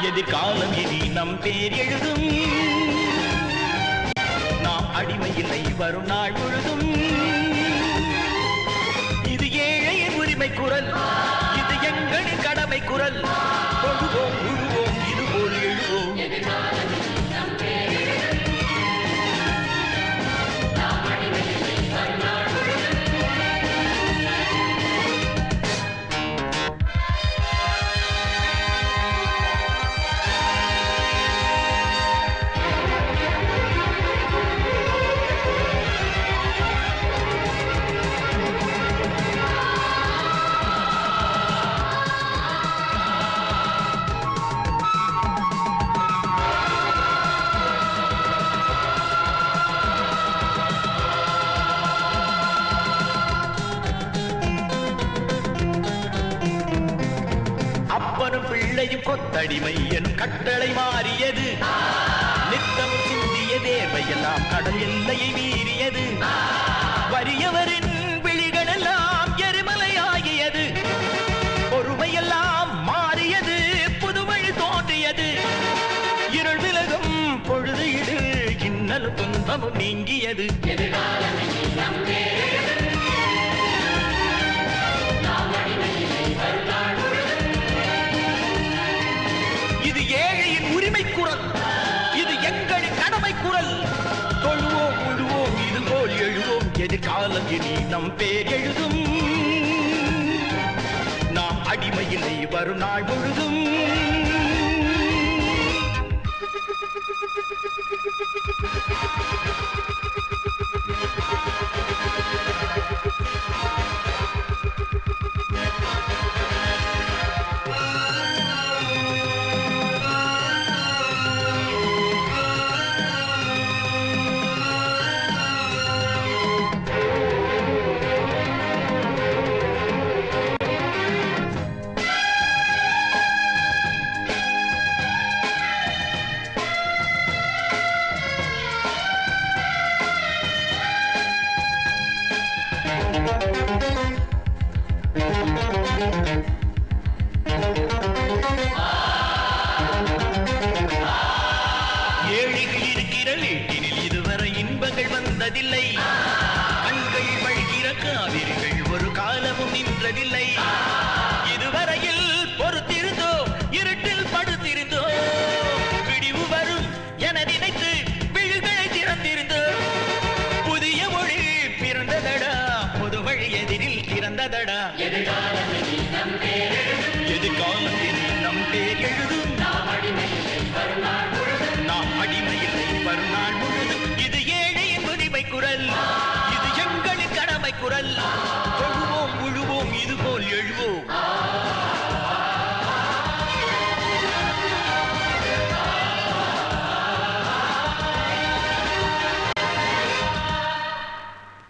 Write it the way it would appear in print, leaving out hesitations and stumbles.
எதிர்காலம் இனி நம் பேர் எழுதும். நாம் அடிமையில்லை வரும் நாள் முழுதும். இது ஏழையின் உரிமை குரல், இது எங்களின் கடமை குரல். தொழுவோம் உழுவோம் இதுபோல் எழுவோம். அப்பனும் பிள்ளையும் கொத்தடிமை எனும் கட்டளை மாறியது. நித்தமும் சிந்திய தேவையெல்லாம் கடல் எல்லையை மீறியது. வறியவரின் விழிகளெல்லாம் எரிமலையாகியது. பொறுமையெல்லாம் மாறியது, புதுவழி தோன்றியது. இருள் விலகும் பொழுது இடு, இன்னலும் துன்பமும் நீங்கியது. இது ஏழையின் உரிமை குரல், இது எங்களின் கடமை குரல். தொழுவோம் உழுவோம் இதுபோல் எழுவோம். எதிர்காலம் இனி நம் பேர் எழுதும். நாம் அடிமையில்லை வரும் நாள் முழுதும். ஏழைகள் இருக்கிற வீட்டினில் இதுவரை இன்பங்கள் வந்ததில்லை. கண்கள் வழிகிற காவிரிகள் ஒரு காலமும் நின்றதில்லை. இதுவரையில் பொறுத்திருந்தோம், இருட்டில் படுத்திருந்தோம். விடிவு வரும் என நினைத்து விழிகளை திறந்திருந்தோம். புதிய மொழி பிறந்ததடா, புது வழி எதிரில் திறந்ததடா. எதிர்காலத்தில் நம் பேர் எழுதும். நாம் அடிமையில்லை வரும் நாள் முழுதும். இது ஏழையின் உரிமை குரல், இது எங்களின் கடமை குரல்.